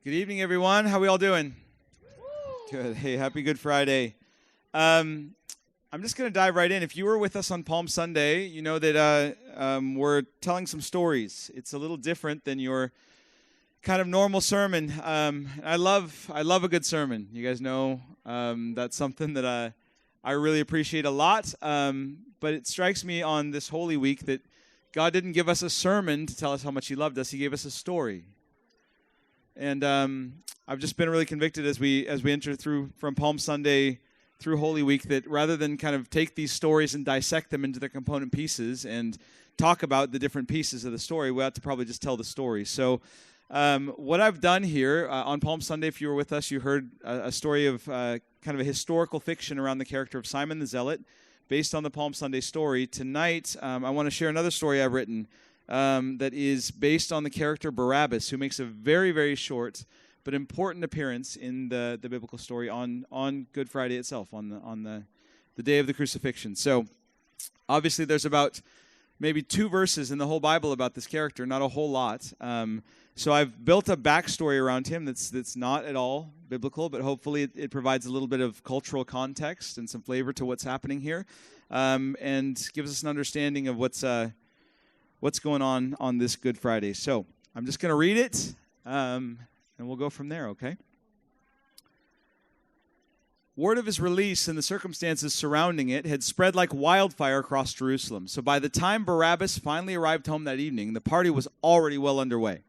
Good evening, everyone. How we all doing? Good. Hey, happy Good Friday. I'm just going to dive right in. If you were with us on Palm Sunday, you know that we're telling some stories. It's a little different than your kind of normal sermon. I love a good sermon. You guys know that's something that I really appreciate a lot. But it strikes me on this Holy Week that God didn't give us a sermon to tell us how much He loved us. He gave us a story. And I've just been really convicted as we enter through from Palm Sunday through Holy Week that rather than kind of take these stories and dissect them into their component pieces and talk about the different pieces of the story, we ought to probably just tell the story. So what I've done here on Palm Sunday, if you were with us, you heard a story of kind of a historical fiction around the character of Simon the Zealot based on the Palm Sunday story. Tonight, I want to share another story I've written that is based on the character Barabbas, who makes a very, very short but important appearance in the biblical story on Good Friday itself, on the day of the crucifixion. So, obviously, there's about maybe 2 verses in the whole Bible about this character, not a whole lot. So I've built a backstory around him that's not at all biblical, but hopefully it provides a little bit of cultural context and some flavor to what's happening here, and gives us an understanding of what's going on this Good Friday. So I'm just going to read it, and we'll go from there, okay? Word of his release and the circumstances surrounding it had spread like wildfire across Jerusalem. So by the time Barabbas finally arrived home that evening, the party was already well underway.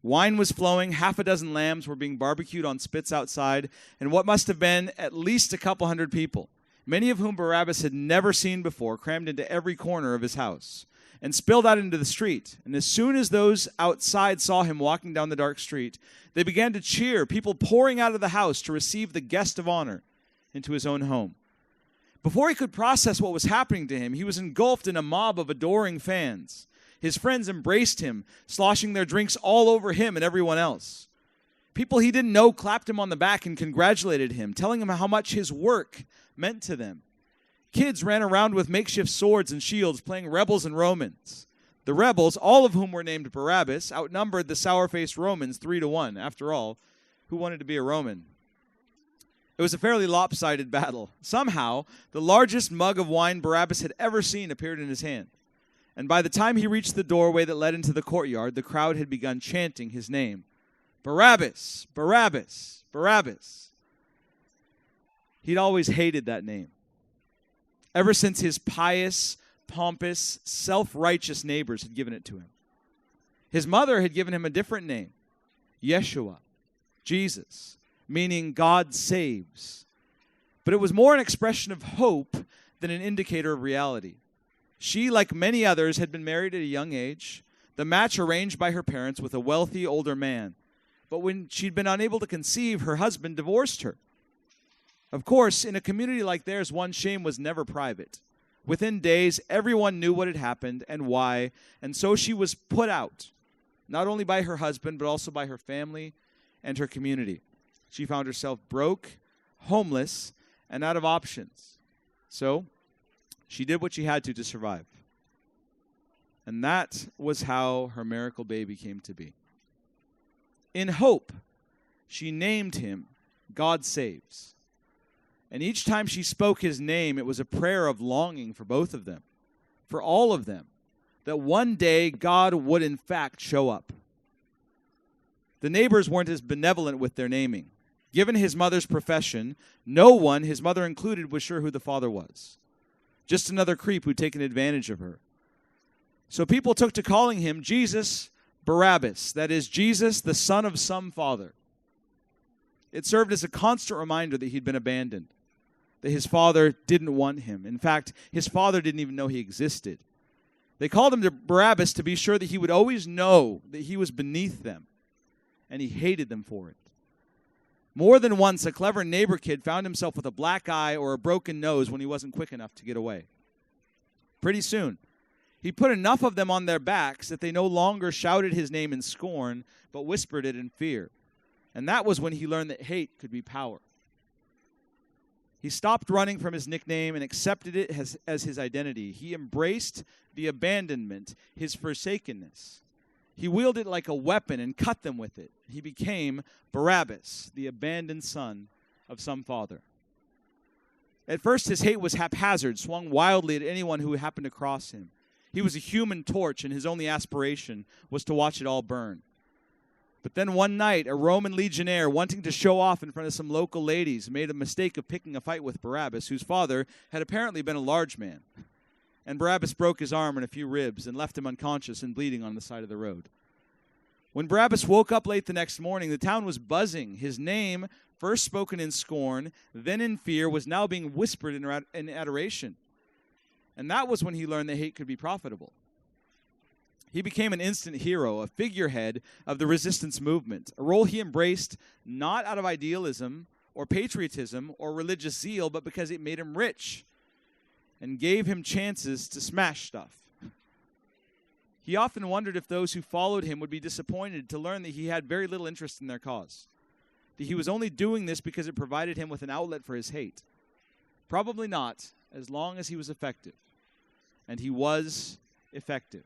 Wine was flowing, 6 lambs were being barbecued on spits outside, and what must have been at least a couple hundred people, many of whom Barabbas had never seen before, crammed into every corner of his house and spilled out into the street. And as soon as those outside saw him walking down the dark street, they began to cheer, people pouring out of the house to receive the guest of honor into his own home. Before he could process what was happening to him, he was engulfed in a mob of adoring fans. His friends embraced him, sloshing their drinks all over him and everyone else. People he didn't know clapped him on the back and congratulated him, telling him how much his work meant to them. Kids ran around with makeshift swords and shields, playing rebels and Romans. The rebels, all of whom were named Barabbas, outnumbered the sour-faced Romans 3-1. After all, who wanted to be a Roman? It was a fairly lopsided battle. Somehow, the largest mug of wine Barabbas had ever seen appeared in his hand. And by the time he reached the doorway that led into the courtyard, the crowd had begun chanting his name. Barabbas, Barabbas, Barabbas. He'd always hated that name. Ever since his pious, pompous, self-righteous neighbors had given it to him. His mother had given him a different name, Yeshua, Jesus, meaning God saves. But it was more an expression of hope than an indicator of reality. She, like many others, had been married at a young age, the match arranged by her parents with a wealthy older man. But when she'd been unable to conceive, her husband divorced her. Of course, in a community like theirs, one's shame was never private. Within days, everyone knew what had happened and why, and so she was put out, not only by her husband, but also by her family and her community. She found herself broke, homeless, and out of options. So, she did what she had to survive. And that was how her miracle baby came to be. In hope, she named him God Saves. And each time she spoke his name, it was a prayer of longing for both of them, for all of them, that one day God would in fact show up. The neighbors weren't as benevolent with their naming. Given his mother's profession, no one, his mother included, was sure who the father was. Just another creep who'd taken advantage of her. So people took to calling him Jesus Barabbas, that is, Jesus, the son of some father. It served as a constant reminder that he'd been abandoned, that his father didn't want him. In fact, his father didn't even know he existed. They called him to Barabbas to be sure that he would always know that he was beneath them, and he hated them for it. More than once, a clever neighbor kid found himself with a black eye or a broken nose when he wasn't quick enough to get away. Pretty soon, he put enough of them on their backs that they no longer shouted his name in scorn, but whispered it in fear. And that was when he learned that hate could be power. He stopped running from his nickname and accepted it as his identity. He embraced the abandonment, his forsakenness. He wielded it like a weapon and cut them with it. He became Barabbas, the abandoned son of some father. At first, his hate was haphazard, swung wildly at anyone who happened to cross him. He was a human torch, and his only aspiration was to watch it all burn. But then one night, a Roman legionnaire, wanting to show off in front of some local ladies, made a mistake of picking a fight with Barabbas, whose father had apparently been a large man. And Barabbas broke his arm and a few ribs and left him unconscious and bleeding on the side of the road. When Barabbas woke up late the next morning, the town was buzzing. His name, first spoken in scorn, then in fear, was now being whispered in adoration. And that was when he learned that hate could be profitable. He became an instant hero, a figurehead of the resistance movement, a role he embraced not out of idealism or patriotism or religious zeal, but because it made him rich and gave him chances to smash stuff. He often wondered if those who followed him would be disappointed to learn that he had very little interest in their cause, that he was only doing this because it provided him with an outlet for his hate. Probably not, as long as he was effective. And he was effective.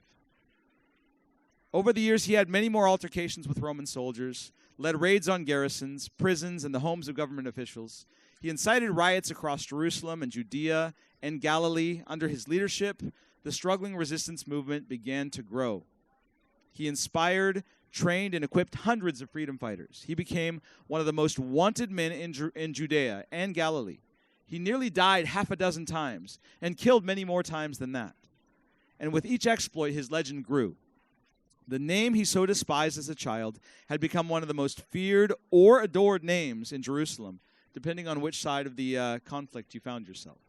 Over the years, he had many more altercations with Roman soldiers, led raids on garrisons, prisons, and the homes of government officials. He incited riots across Jerusalem and Judea and Galilee. Under his leadership, the struggling resistance movement began to grow. He inspired, trained, and equipped hundreds of freedom fighters. He became one of the most wanted men in Judea and Galilee. He nearly died half a dozen times and killed many more times than that. And with each exploit, his legend grew. The name he so despised as a child had become one of the most feared or adored names in Jerusalem, depending on which side of the conflict you found yourself.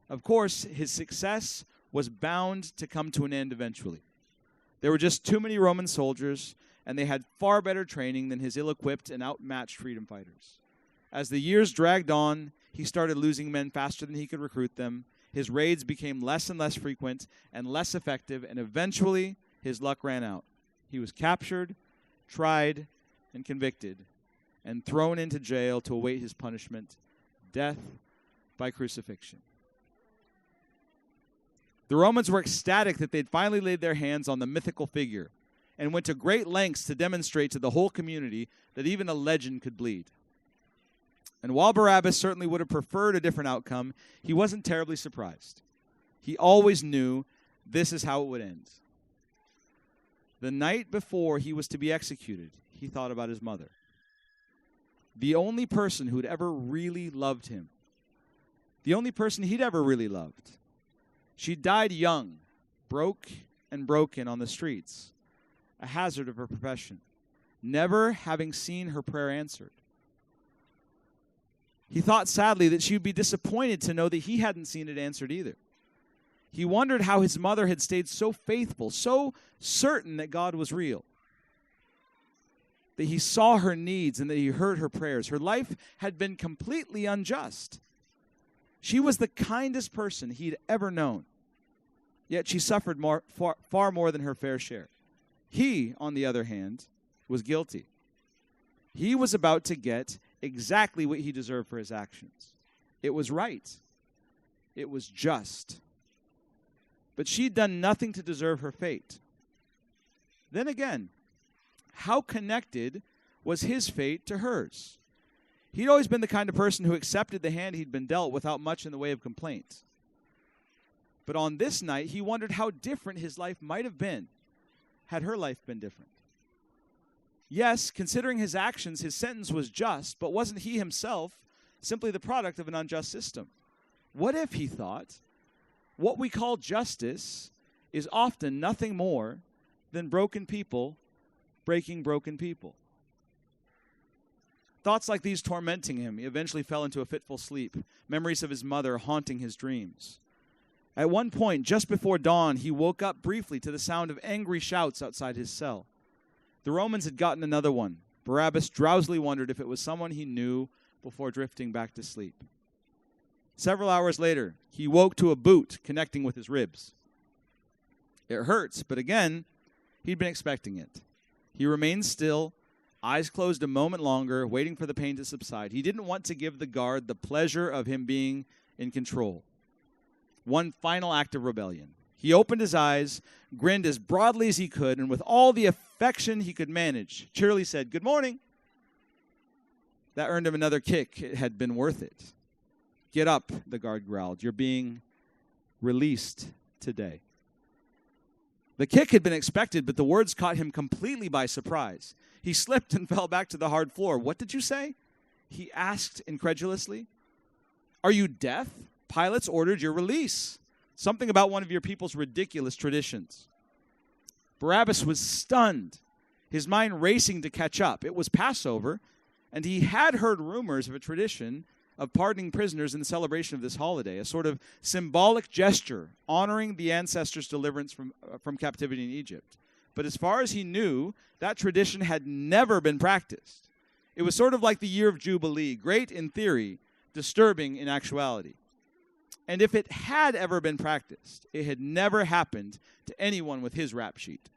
Of course, his success was bound to come to an end eventually. There were just too many Roman soldiers, and they had far better training than his ill-equipped and outmatched freedom fighters. As the years dragged on, he started losing men faster than he could recruit them. His raids became less and less frequent and less effective, and eventually his luck ran out. He was captured, tried, and convicted, and thrown into jail to await his punishment, death by crucifixion. The Romans were ecstatic that they'd finally laid their hands on the mythical figure and went to great lengths to demonstrate to the whole community that even a legend could bleed. And while Barabbas certainly would have preferred a different outcome, he wasn't terribly surprised. He always knew this is how it would end. The night before he was to be executed, he thought about his mother. The only person who'd ever really loved him. The only person he'd ever really loved. She died young, broke and broken on the streets, a hazard of her profession, never having seen her prayer answered. He thought sadly that she would be disappointed to know that he hadn't seen it answered either. He wondered how his mother had stayed so faithful, so certain that God was real, that he saw her needs and that he heard her prayers. Her life had been completely unjust. She was the kindest person he'd ever known, yet she suffered far more than her fair share. He, on the other hand, was guilty. He was about to get exactly what he deserved for his actions. It was right. It was just. But she'd done nothing to deserve her fate. Then again, how connected was his fate to hers? He'd always been the kind of person who accepted the hand he'd been dealt without much in the way of complaint. But on this night, he wondered how different his life might have been had her life been different. Yes, considering his actions, his sentence was just, but wasn't he himself simply the product of an unjust system? What if, he thought, what we call justice is often nothing more than broken people breaking broken people? Thoughts like these tormenting him, he eventually fell into a fitful sleep, memories of his mother haunting his dreams. At one point, just before dawn, he woke up briefly to the sound of angry shouts outside his cell. The Romans had gotten another one. Barabbas drowsily wondered if it was someone he knew before drifting back to sleep. Several hours later, he woke to a boot connecting with his ribs. It hurts, but again, he'd been expecting it. He remained still, eyes closed a moment longer, waiting for the pain to subside. He didn't want to give the guard the pleasure of him being in control. One final act of rebellion. He opened his eyes, grinned as broadly as he could, and with all the affection he could manage, cheerily said, "Good morning." That earned him another kick. It had been worth it. "Get up," the guard growled. "You're being released today." The kick had been expected, but the words caught him completely by surprise. He slipped and fell back to the hard floor. "What did you say?" he asked incredulously. "Are you deaf? Pilate's ordered your release. Something about one of your people's ridiculous traditions." Barabbas was stunned, his mind racing to catch up. It was Passover, and he had heard rumors of a tradition of pardoning prisoners in the celebration of this holiday, a sort of symbolic gesture honoring the ancestors' deliverance from captivity in Egypt. But as far as he knew, that tradition had never been practiced. It was sort of like the year of Jubilee, great in theory, disturbing in actuality. And if it had ever been practiced, it had never happened to anyone with his rap sheet.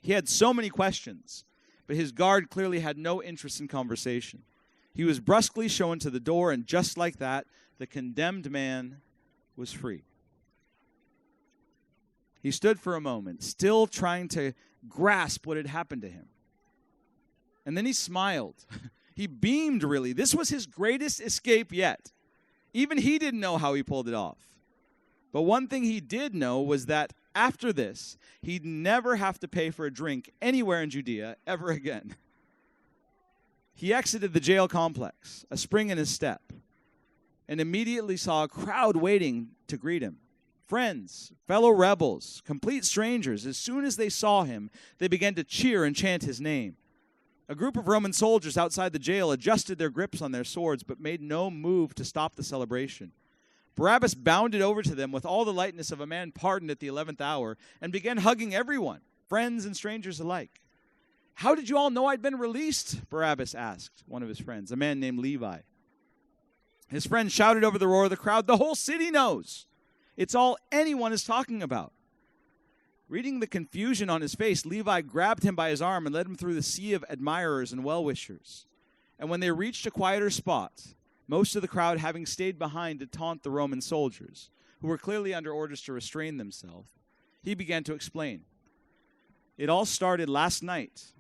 He had so many questions, but his guard clearly had no interest in conversation. He was brusquely shown to the door, and just like that, the condemned man was free. He stood for a moment, still trying to grasp what had happened to him. And then he smiled. He beamed, really. This was his greatest escape yet. Even he didn't know how he pulled it off. But one thing he did know was that after this, he'd never have to pay for a drink anywhere in Judea ever again. He exited the jail complex, a spring in his step, and immediately saw a crowd waiting to greet him. Friends, fellow rebels, complete strangers. As soon as they saw him, they began to cheer and chant his name. A group of Roman soldiers outside the jail adjusted their grips on their swords, but made no move to stop the celebration. Barabbas bounded over to them with all the lightness of a man pardoned at the 11th hour and began hugging everyone, friends and strangers alike. "How did you all know I'd been released?" Barabbas asked one of his friends, a man named Levi. His friend shouted over the roar of the crowd, "The whole city knows. It's all anyone is talking about." Reading the confusion on his face, Levi grabbed him by his arm and led him through the sea of admirers and well-wishers. And when they reached a quieter spot, most of the crowd having stayed behind to taunt the Roman soldiers, who were clearly under orders to restrain themselves, he began to explain. It all started last night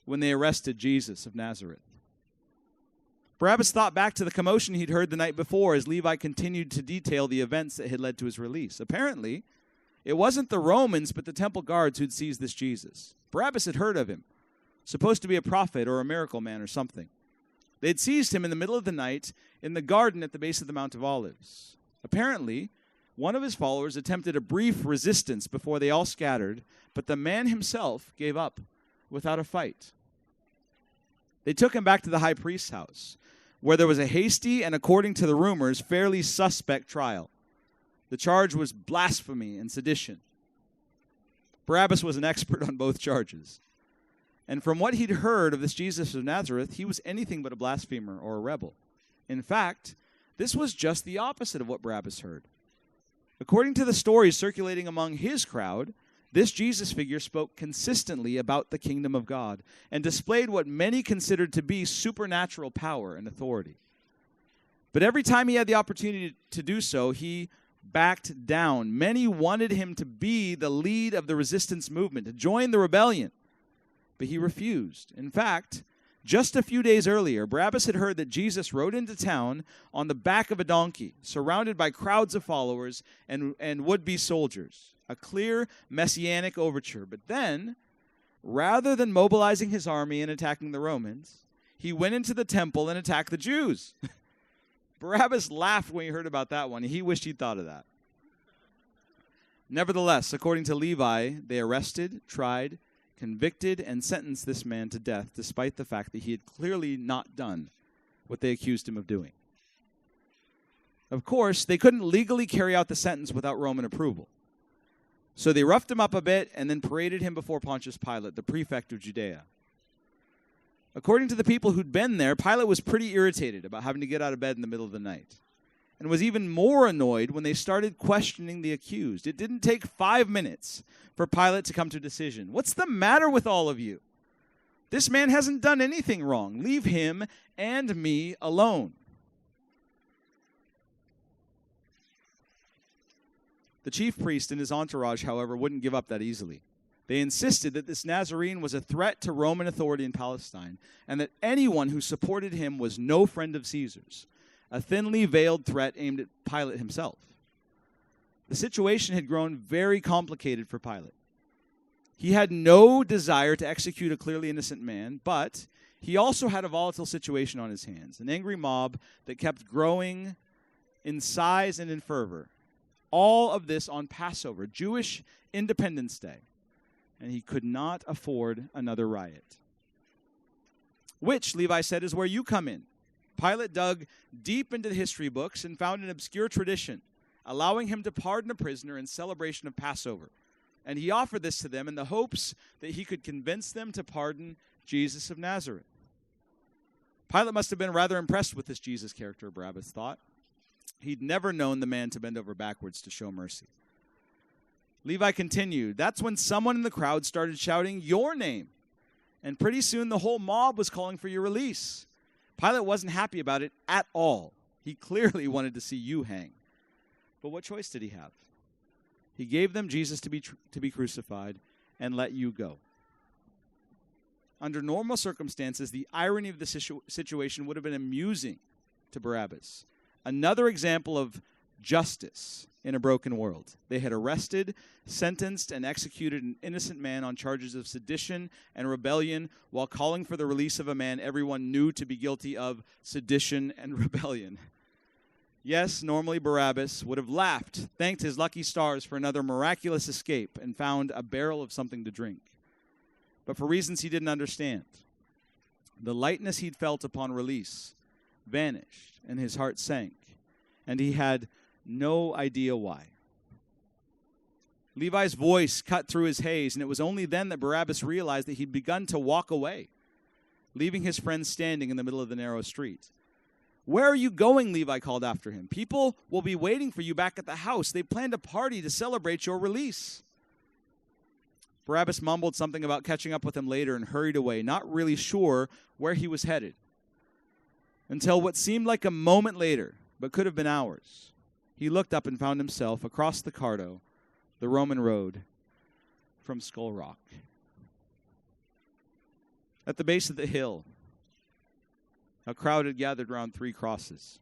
when they arrested Jesus of Nazareth. Barabbas thought back to the commotion he'd heard the night before as Levi continued to detail the events that had led to his release. Apparently, it wasn't the Romans, but the temple guards who'd seized this Jesus. Barabbas had heard of him, supposed to be a prophet or a miracle man or something. They'd seized him in the middle of the night in the garden at the base of the Mount of Olives. Apparently, one of his followers attempted a brief resistance before they all scattered, but the man himself gave up without a fight. They took him back to the high priest's house, where there was a hasty and, according to the rumors, fairly suspect trial. The charge was blasphemy and sedition. Barabbas was an expert on both charges. And from what he'd heard of this Jesus of Nazareth, he was anything but a blasphemer or a rebel. In fact, this was just the opposite of what Barabbas heard. According to the stories circulating among his crowd, this Jesus figure spoke consistently about the kingdom of God and displayed what many considered to be supernatural power and authority. But every time he had the opportunity to do so, he backed down. Many wanted him to be the lead of the resistance movement, to join the rebellion. But he refused. In fact, just a few days earlier, Barabbas had heard that Jesus rode into town on the back of a donkey, surrounded by crowds of followers and would-be soldiers. A clear messianic overture. But then, rather than mobilizing his army and attacking the Romans, he went into the temple and attacked the Jews. Barabbas laughed when he heard about that one. He wished he'd thought of that. Nevertheless, according to Levi, they arrested, tried, convicted, and sentenced this man to death, despite the fact that he had clearly not done what they accused him of doing. Of course, they couldn't legally carry out the sentence without Roman approval. So they roughed him up a bit and then paraded him before Pontius Pilate, the prefect of Judea. According to the people who'd been there, Pilate was pretty irritated about having to get out of bed in the middle of the night, and was even more annoyed when they started questioning the accused. It didn't take 5 minutes for Pilate to come to a decision. "What's the matter with all of you? This man hasn't done anything wrong. Leave him and me alone." The chief priest and his entourage, however, wouldn't give up that easily. They insisted that this Nazarene was a threat to Roman authority in Palestine, and that anyone who supported him was no friend of Caesar's, a thinly veiled threat aimed at Pilate himself. The situation had grown very complicated for Pilate. He had no desire to execute a clearly innocent man, but he also had a volatile situation on his hands, an angry mob that kept growing in size and in fervor. All of this on Passover, Jewish Independence Day. And he could not afford another riot. Which, Levi said, is where you come in. Pilate dug deep into the history books and found an obscure tradition, allowing him to pardon a prisoner in celebration of Passover. And he offered this to them in the hopes that he could convince them to pardon Jesus of Nazareth. Pilate must have been rather impressed with this Jesus character, Barabbas thought. He'd never known the man to bend over backwards to show mercy. Levi continued, that's when someone in the crowd started shouting your name. And pretty soon the whole mob was calling for your release. Pilate wasn't happy about it at all. He clearly wanted to see you hang. But what choice did he have? He gave them Jesus to be crucified and let you go. Under normal circumstances, the irony of the situation would have been amusing to Barabbas. Another example of justice in a broken world. They had arrested, sentenced, and executed an innocent man on charges of sedition and rebellion while calling for the release of a man everyone knew to be guilty of sedition and rebellion. Yes, normally Barabbas would have laughed, thanked his lucky stars for another miraculous escape, and found a barrel of something to drink. But for reasons he didn't understand, the lightness he'd felt upon release vanished, and his heart sank, and he had no idea why. Levi's voice cut through his haze, and it was only then that Barabbas realized that he'd begun to walk away, leaving his friends standing in the middle of the narrow street. Where are you going? Levi called after him. People will be waiting for you back at the house. They planned a party to celebrate your release. Barabbas mumbled something about catching up with him later and hurried away, not really sure where he was headed. Until what seemed like a moment later, but could have been hours, he looked up and found himself across the Cardo, the Roman road, from Skull Rock. At the base of the hill, a crowd had gathered around 3 crosses.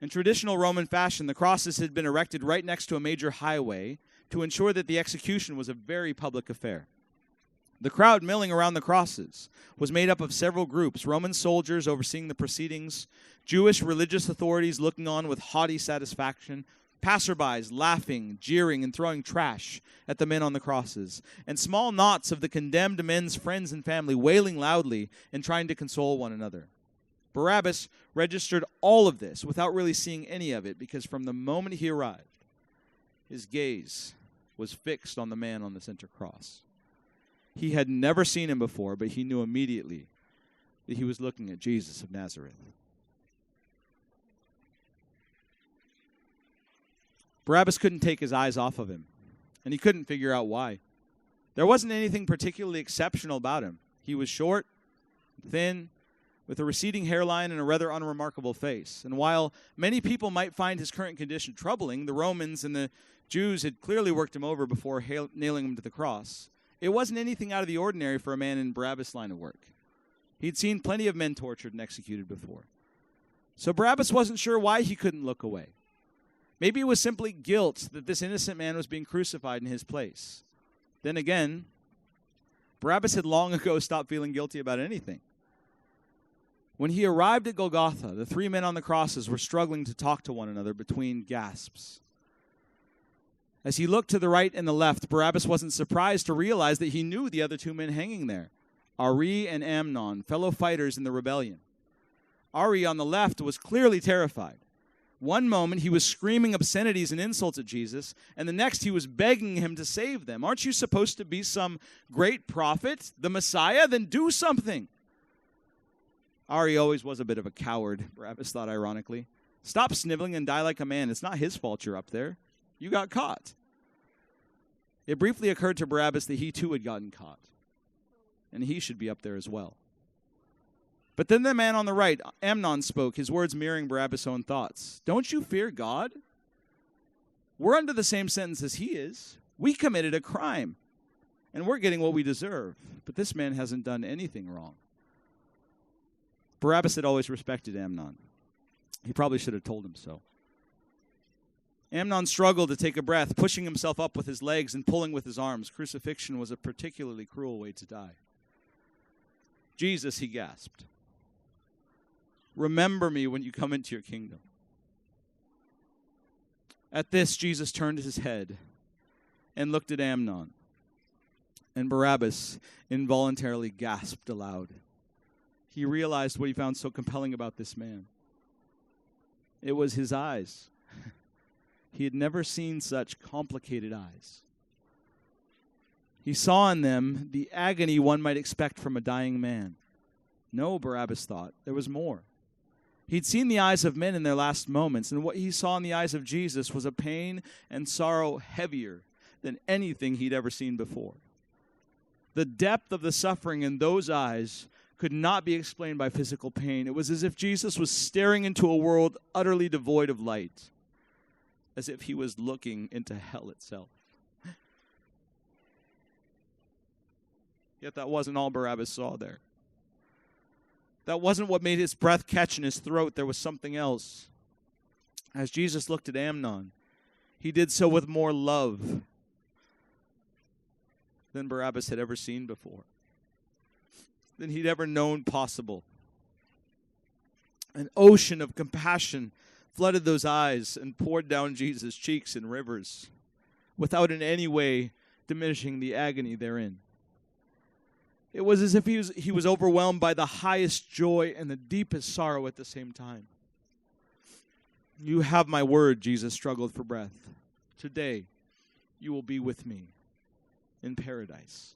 In traditional Roman fashion, the crosses had been erected right next to a major highway to ensure that the execution was a very public affair. The crowd milling around the crosses was made up of several groups: Roman soldiers overseeing the proceedings, Jewish religious authorities looking on with haughty satisfaction, passerbys laughing, jeering, and throwing trash at the men on the crosses, and small knots of the condemned men's friends and family wailing loudly and trying to console one another. Barabbas registered all of this without really seeing any of it, because from the moment he arrived, his gaze was fixed on the man on the center cross. He had never seen him before, but he knew immediately that he was looking at Jesus of Nazareth. Barabbas couldn't take his eyes off of him, and he couldn't figure out why. There wasn't anything particularly exceptional about him. He was short, thin, with a receding hairline and a rather unremarkable face. And while many people might find his current condition troubling, the Romans and the Jews had clearly worked him over before nailing him to the cross. It wasn't anything out of the ordinary for a man in Barabbas' line of work. He'd seen plenty of men tortured and executed before. So Barabbas wasn't sure why he couldn't look away. Maybe it was simply guilt that this innocent man was being crucified in his place. Then again, Barabbas had long ago stopped feeling guilty about anything. When he arrived at Golgotha, the 3 men on the crosses were struggling to talk to one another between gasps. As he looked to the right and the left, Barabbas wasn't surprised to realize that he knew the other 2 men hanging there, Ari and Amnon, fellow fighters in the rebellion. Ari on the left was clearly terrified. One moment he was screaming obscenities and insults at Jesus, and the next he was begging him to save them. Aren't you supposed to be some great prophet, the Messiah? Then do something. Ari always was a bit of a coward, Barabbas thought ironically. Stop sniveling and die like a man. It's not his fault you're up there. You got caught. It briefly occurred to Barabbas that he too had gotten caught, and he should be up there as well. But then the man on the right, Amnon, spoke, his words mirroring Barabbas' own thoughts. Don't you fear God? We're under the same sentence as he is. We committed a crime, and we're getting what we deserve. But this man hasn't done anything wrong. Barabbas had always respected Amnon. He probably should have told him so. Amnon struggled to take a breath, pushing himself up with his legs and pulling with his arms. Crucifixion was a particularly cruel way to die. Jesus, he gasped, remember me when you come into your kingdom. At this, Jesus turned his head and looked at Amnon, and Barabbas involuntarily gasped aloud. He realized what he found so compelling about this man. It was his eyes. He had never seen such complicated eyes. He saw in them the agony one might expect from a dying man. No, Barabbas thought, there was more. He'd seen the eyes of men in their last moments, and what he saw in the eyes of Jesus was a pain and sorrow heavier than anything he'd ever seen before. The depth of the suffering in those eyes could not be explained by physical pain. It was as if Jesus was staring into a world utterly devoid of light, as if he was looking into hell itself. Yet that wasn't all Barabbas saw there. That wasn't what made his breath catch in his throat. There was something else. As Jesus looked at Amnon, he did so with more love than Barabbas had ever seen before, than he'd ever known possible. An ocean of compassion flooded those eyes and poured down Jesus' cheeks in rivers, without in any way diminishing the agony therein. It was as if he was overwhelmed by the highest joy and the deepest sorrow at the same time. You have my word, Jesus struggled for breath. Today, you will be with me in paradise.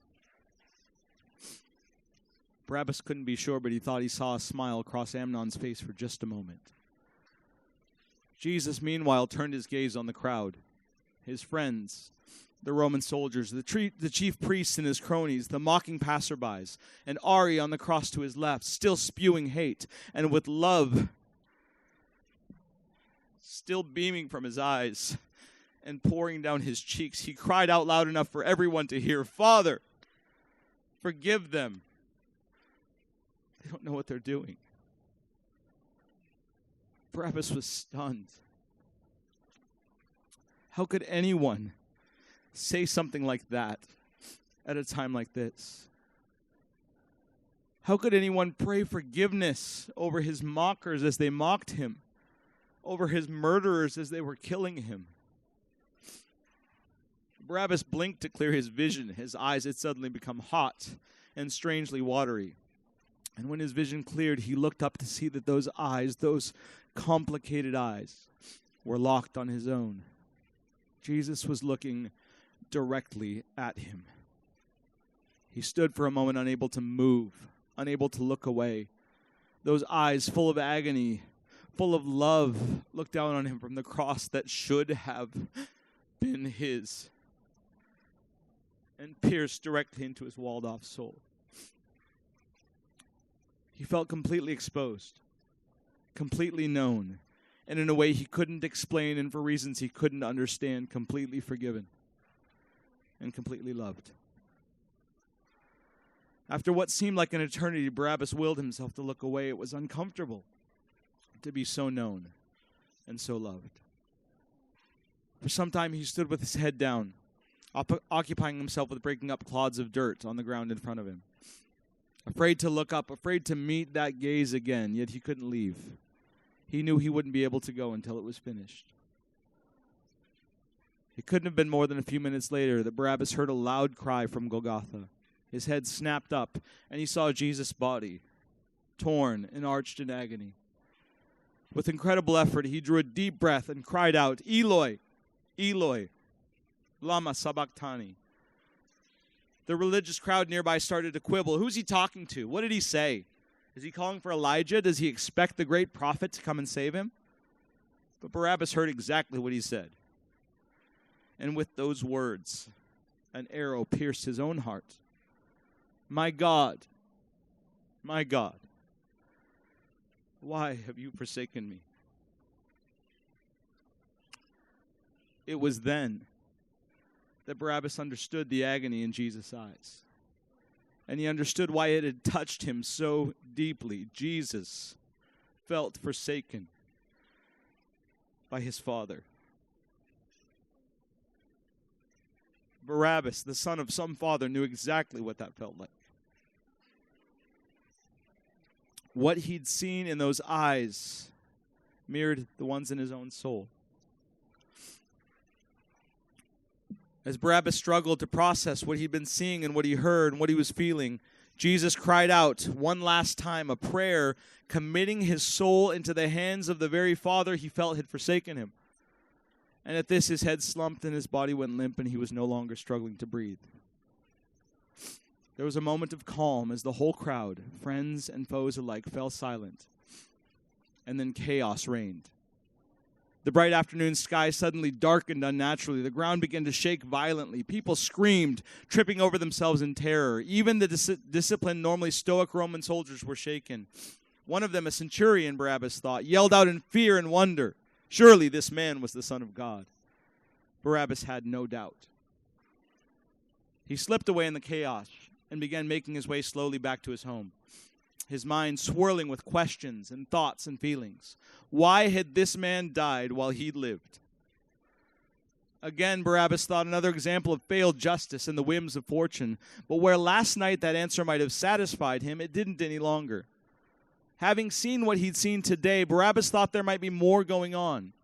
Barabbas couldn't be sure, but he thought he saw a smile cross Amnon's face for just a moment. Jesus, meanwhile, turned his gaze on the crowd, his friends, the Roman soldiers, the chief priests and his cronies, the mocking passerbys, and Ari on the cross to his left, still spewing hate, and with love still beaming from his eyes and pouring down his cheeks, he cried out loud enough for everyone to hear, Father, forgive them. They don't know what they're doing. Barabbas was stunned. How could anyone say something like that at a time like this? How could anyone pray forgiveness over his mockers as they mocked him, over his murderers as they were killing him? Barabbas blinked to clear his vision. His eyes had suddenly become hot and strangely watery. And when his vision cleared, he looked up to see that those eyes, those complicated eyes, were locked on his own. Jesus was looking directly at him. He stood for a moment unable to move, unable to look away. Those eyes full of agony, full of love, looked down on him from the cross that should have been his and pierced directly into his walled-off soul. He felt completely exposed, completely known, and in a way he couldn't explain and for reasons he couldn't understand, completely forgiven and completely loved. After what seemed like an eternity, Barabbas willed himself to look away. It was uncomfortable to be so known and so loved. For some time he stood with his head down, occupying himself with breaking up clods of dirt on the ground in front of him. Afraid to look up, afraid to meet that gaze again, yet he couldn't leave. He knew he wouldn't be able to go until it was finished. It couldn't have been more than a few minutes later that Barabbas heard a loud cry from Golgotha. His head snapped up, and he saw Jesus' body, torn and arched in agony. With incredible effort, he drew a deep breath and cried out, Eloi, Eloi, lama sabachthani. The religious crowd nearby started to quibble. Who's he talking to? What did he say? Is he calling for Elijah? Does he expect the great prophet to come and save him? But Barabbas heard exactly what he said. And with those words, an arrow pierced his own heart. My God, why have you forsaken me? It was then that Barabbas understood the agony in Jesus' eyes. And he understood why it had touched him so deeply. Jesus felt forsaken by his Father. Barabbas, the son of some father, knew exactly what that felt like. What he'd seen in those eyes mirrored the ones in his own soul. As Barabbas struggled to process what he'd been seeing and what he heard and what he was feeling, Jesus cried out one last time, a prayer, committing his soul into the hands of the very Father he felt had forsaken him. And at this, his head slumped and his body went limp, and he was no longer struggling to breathe. There was a moment of calm as the whole crowd, friends and foes alike, fell silent. And then chaos reigned. The bright afternoon sky suddenly darkened unnaturally. The ground began to shake violently. People screamed, tripping over themselves in terror. Even the disciplined, normally stoic Roman soldiers were shaken. One of them, a centurion, Barabbas thought, yelled out in fear and wonder. Surely this man was the Son of God. Barabbas had no doubt. He slipped away in the chaos and began making his way slowly back to his home, his mind swirling with questions and thoughts and feelings. Why had this man died while he lived? Again, Barabbas thought another example of failed justice and the whims of fortune. But where last night that answer might have satisfied him, it didn't any longer. Having seen what he'd seen today, Barabbas thought there might be more going on.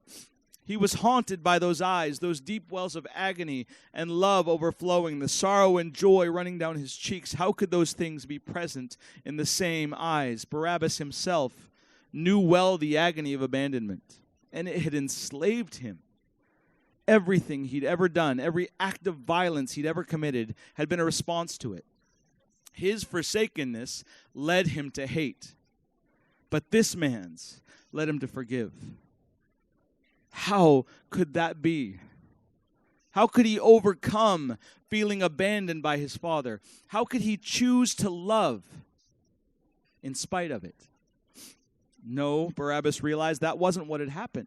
He was haunted by those eyes, those deep wells of agony and love overflowing, the sorrow and joy running down his cheeks. How could those things be present in the same eyes? Barabbas himself knew well the agony of abandonment, and it had enslaved him. Everything he'd ever done, every act of violence he'd ever committed, had been a response to it. His forsakenness led him to hate. But this man's led him to forgive. How could that be? How could he overcome feeling abandoned by his Father? How could he choose to love in spite of it? No, Barabbas realized that wasn't what had happened.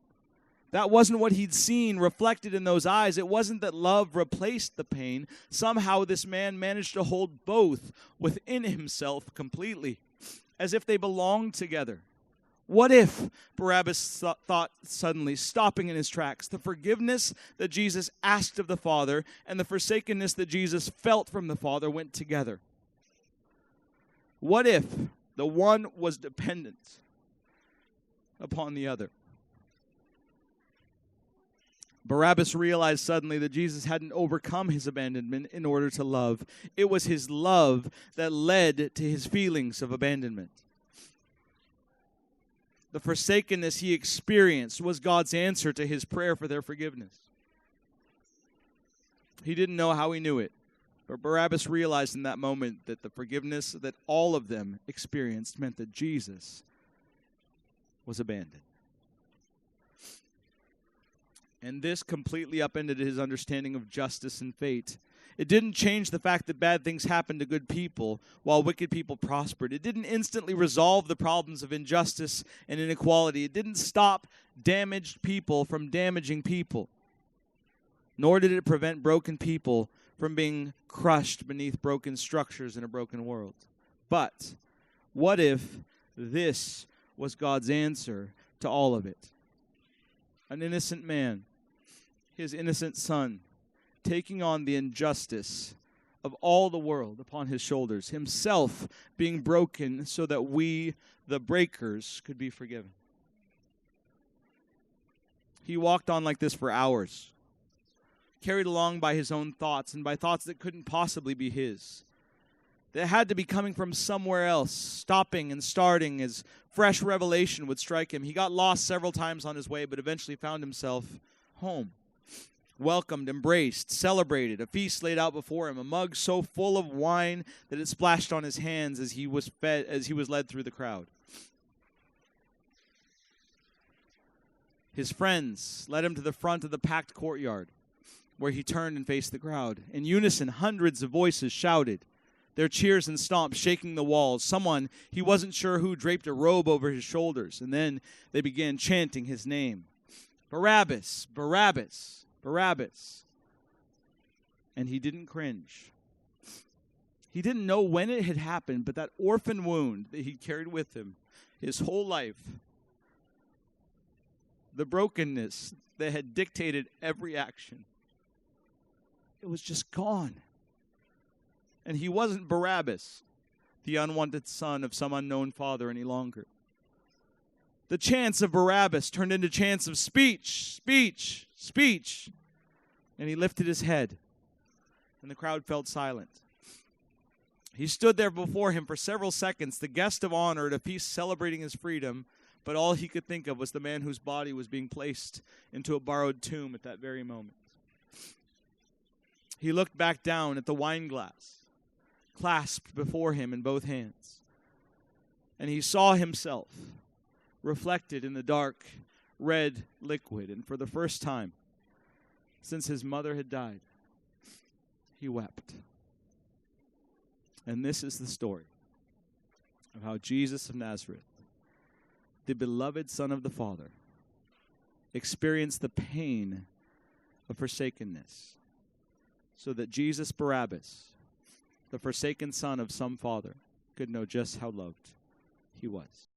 That wasn't what he'd seen reflected in those eyes. It wasn't that love replaced the pain. Somehow this man managed to hold both within himself completely, as if they belonged together. What if, Barabbas thought suddenly, stopping in his tracks, the forgiveness that Jesus asked of the Father and the forsakenness that Jesus felt from the Father went together? What if the one was dependent upon the other? Barabbas realized suddenly that Jesus hadn't overcome his abandonment in order to love. It was his love that led to his feelings of abandonment. The forsakenness he experienced was God's answer to his prayer for their forgiveness. He didn't know how he knew it, but Barabbas realized in that moment that the forgiveness that all of them experienced meant that Jesus was abandoned. And this completely upended his understanding of justice and fate. It didn't change the fact that bad things happened to good people while wicked people prospered. It didn't instantly resolve the problems of injustice and inequality. It didn't stop damaged people from damaging people. Nor did it prevent broken people from being crushed beneath broken structures in a broken world. But what if this was God's answer to all of it? An innocent man, his innocent son, taking on the injustice of all the world upon his shoulders, himself being broken so that we, the breakers, could be forgiven. He walked on like this for hours, carried along by his own thoughts and by thoughts that couldn't possibly be his, that had to be coming from somewhere else, stopping and starting as fresh revelation would strike him. He got lost several times on his way, but eventually found himself home. Welcomed, embraced, celebrated, a feast laid out before him, a mug so full of wine that it splashed on his hands as he was led through the crowd. His friends led him to the front of the packed courtyard, where he turned and faced the crowd. In unison, hundreds of voices shouted, their cheers and stomps shaking the walls. Someone, he wasn't sure who, draped a robe over his shoulders, and then they began chanting his name. Barabbas, Barabbas. Barabbas. And he didn't cringe. He didn't know when it had happened, but that orphan wound that he carried with him his whole life, the brokenness that had dictated every action, it was just gone. And he wasn't Barabbas, the unwanted son of some unknown father, any longer. The chants of Barabbas turned into chants of speech, speech, speech. And he lifted his head, and the crowd fell silent. He stood there before him for several seconds, the guest of honor at a feast celebrating his freedom, but all he could think of was the man whose body was being placed into a borrowed tomb at that very moment. He looked back down at the wine glass, clasped before him in both hands, and he saw himself reflected in the dark red liquid, and for the first time since his mother had died, he wept. And this is the story of how Jesus of Nazareth, the beloved Son of the Father, experienced the pain of forsakenness, so that Jesus Barabbas, the forsaken son of some father, could know just how loved he was.